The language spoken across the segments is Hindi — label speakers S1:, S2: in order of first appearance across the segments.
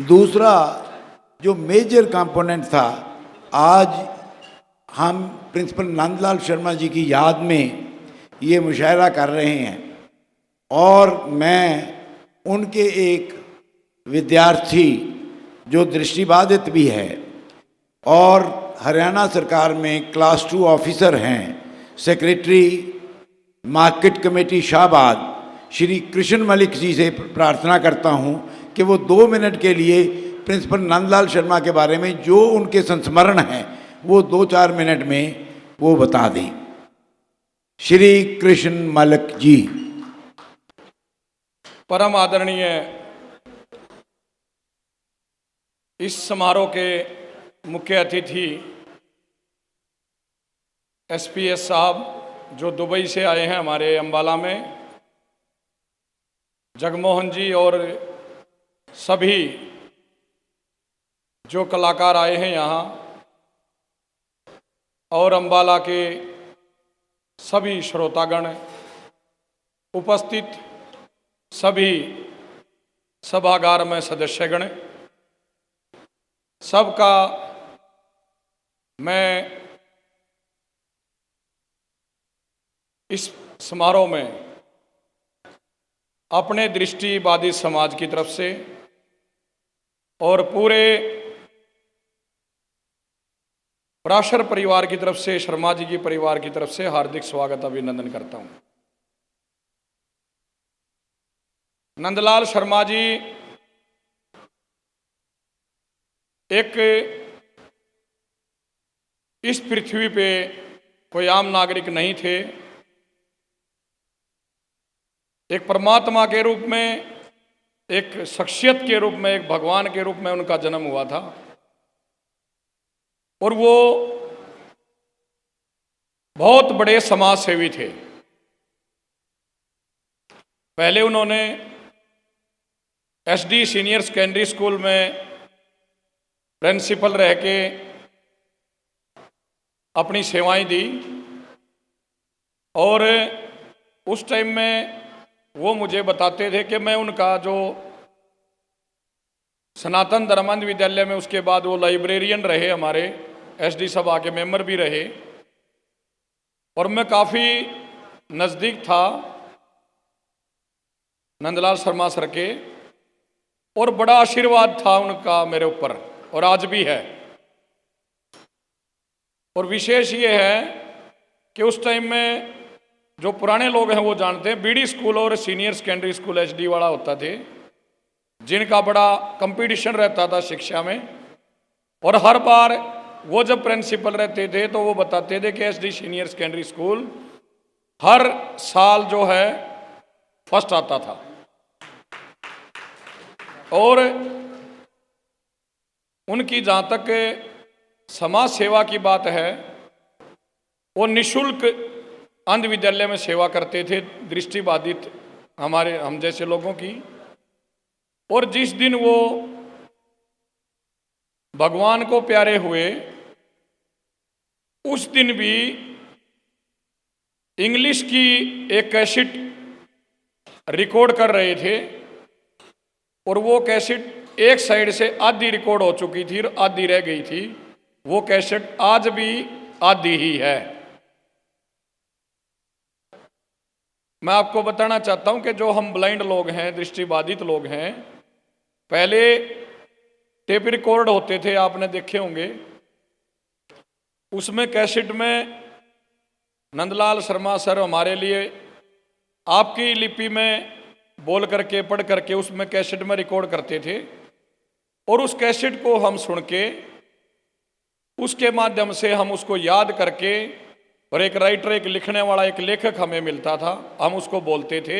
S1: दूसरा जो मेजर कंपोनेंट था, आज हम प्रिंसिपल नंदलाल शर्मा जी की याद में ये मुशायरा कर रहे हैं और मैं उनके एक विद्यार्थी जो दृष्टिबाधित भी है और हरियाणा सरकार में क्लास 2 ऑफिसर हैं, secretary market committee Shahbad, Shri Krishna Malik ji से प्रार्थना करता हूं कि वो 2 मिनट के लिए प्रिंसिपल नंदलाल शर्मा के बारे में जो उनके संस्मरण हैं वो 2-4 मिनट में वो बता दें। श्री कृष्ण मलिक जी।
S2: परम आदरणीय इस समारोह के मुख्य अतिथि एसपीएस साहब जो दुबई से आए हैं हमारे अंबाला में, जगमोहन जी और सभी जो कलाकार आए हैं यहाँ, और अंबाला के सभी श्रोतागण, उपस्थित सभी सभागार में सदस्यगण, सबका मैं इस समारोह में अपने दृष्टिबाधित समाज की तरफ से और पूरे पराशर परिवार की तरफ से, शर्मा जी की परिवार की तरफ से हार्दिक स्वागत अभिनंदन करता हूं। नंदलाल शर्मा जी एक इस पृथ्वी पे कोई आम नागरिक नहीं थे। एक परमात्मा के रूप में, एक शख्सियत के रूप में, एक भगवान के रूप में उनका जन्म हुआ था और वो बहुत बड़े समाज सेवी थे। पहले उन्होंने एसडी सीनियर सेकेंडरी स्कूल में प्रिंसिपल रह के अपनी सेवाएं दी और उस टाइम में वो मुझे बताते थे कि मैं उनका जो सनातन धर्मांध विद्यालय में, उसके बाद वो लाइब्रेरियन रहे, हमारे एसडी सभा के मेंबर भी रहे और मैं काफ़ी नज़दीक था नंदलाल शर्मा सर के और बड़ा आशीर्वाद था उनका मेरे ऊपर और आज भी है। और विशेष ये है कि उस टाइम में जो पुराने लोग हैं वो जानते हैं, बीडी स्कूल और सीनियर सेकेंडरी स्कूल एचडी वाला होता थे, जिनका बड़ा कंपटीशन रहता था शिक्षा में। और हर बार वो जब प्रिंसिपल रहते थे तो वो बताते थे कि एचडी सीनियर सेकेंडरी स्कूल हर साल जो है फर्स्ट आता था। और उनकी जहाँ तक समाज सेवा की बात है, वो निशुल्क अंध विद्यालय में सेवा करते थे दृष्टिबाधित हम जैसे लोगों की। और जिस दिन वो भगवान को प्यारे हुए उस दिन भी इंग्लिश की एक कैसेट रिकॉर्ड कर रहे थे और वो कैसेट एक साइड से आधी रिकॉर्ड हो चुकी थी और आधी रह गई थी। वो कैसेट आज भी आधी ही है। मैं आपको बताना चाहता हूं कि जो हम ब्लाइंड लोग हैं, दृष्टिबाधित लोग हैं, पहले टेप रिकॉर्ड होते थे, आपने देखे होंगे। उसमें कैसेट में नंदलाल शर्मा सर हमारे लिए आपकी लिपि में बोल करके, पढ़ करके उसमें कैसेट में रिकॉर्ड करते थे और उस कैसेट को हम सुन के उसके माध्यम से हम उसको याद करके, और एक राइटर, एक लिखने वाला, एक लेखक हमें मिलता था, हम उसको बोलते थे।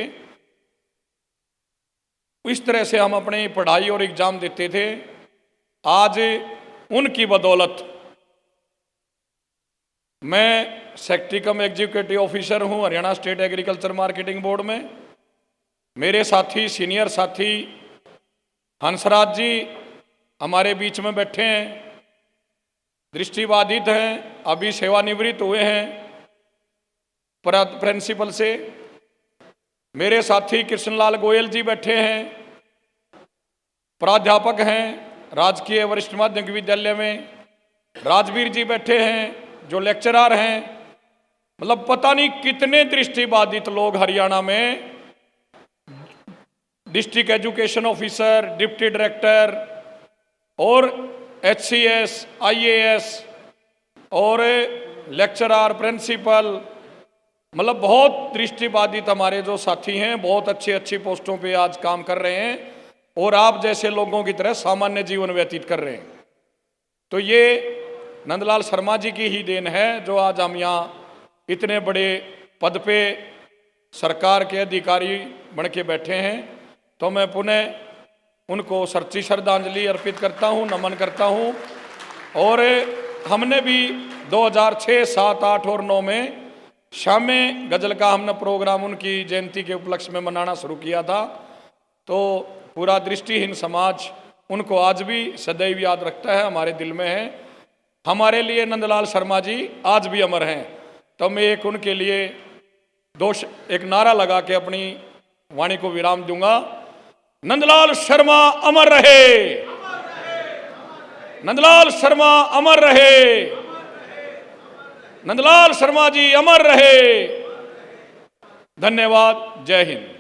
S2: इस तरह से हम अपनी पढ़ाई और एग्जाम देते थे। आज उनकी बदौलत मैं सेक्रेटरी कम एग्जीक्यूटिव ऑफिसर हूं Haryana state agriculture marketing board में। मेरे साथी, सीनियर साथी हंसराज जी हमारे बीच में बैठे हैं, दृष्टिबाधित हैं, अभी सेवानिवृत्त हुए हैं प्रिंसिपल से। मेरे साथी कृष्णलाल गोयल जी बैठे हैं, प्राध्यापक हैं राजकीय वरिष्ठ माध्यमिक विद्यालय में, राजवीर जी बैठे हैं जो लेक्चरर हैं, मतलब पता नहीं कितने दृष्टिबाधित लोग हरियाणा में, district education officer, deputy director और HCS, IAS और लेक्चरर, प्रिंसिपल, मतलब बहुत दृष्टिबाधित हमारे जो साथी हैं, बहुत अच्छी अच्छी पोस्टों पे आज काम कर रहे हैं और आप जैसे लोगों की तरह सामान्य जीवन व्यतीत कर रहे हैं। तो ये नंदलाल शर्मा जी की ही देन है जो आज हम यहाँ इतने बड़े पद पे सरकार के अधिकारी बन के बैठे हैं। तो मैं पुनः उनको सच्ची श्रद्धांजलि अर्पित करता हूँ, नमन करता हूँ। और हमने भी 2006, 7, 8 और 9 में शाम में गज़ल का हमने प्रोग्राम उनकी जयंती के उपलक्ष्य में मनाना शुरू किया था। तो पूरा दृष्टिहीन समाज उनको आज भी सदैव याद रखता है, हमारे दिल में है। हमारे लिए नंदलाल शर्मा जी आज भी अमर हैं। तो मैं एक उनके लिए एक नारा लगा के अपनी वाणी को विराम दूंगा। नंदलाल शर्मा अमर रहे, नंदलाल शर्मा अमर रहे, नंदलाल शर्मा जी अमर रहे। धन्यवाद। जय हिंद।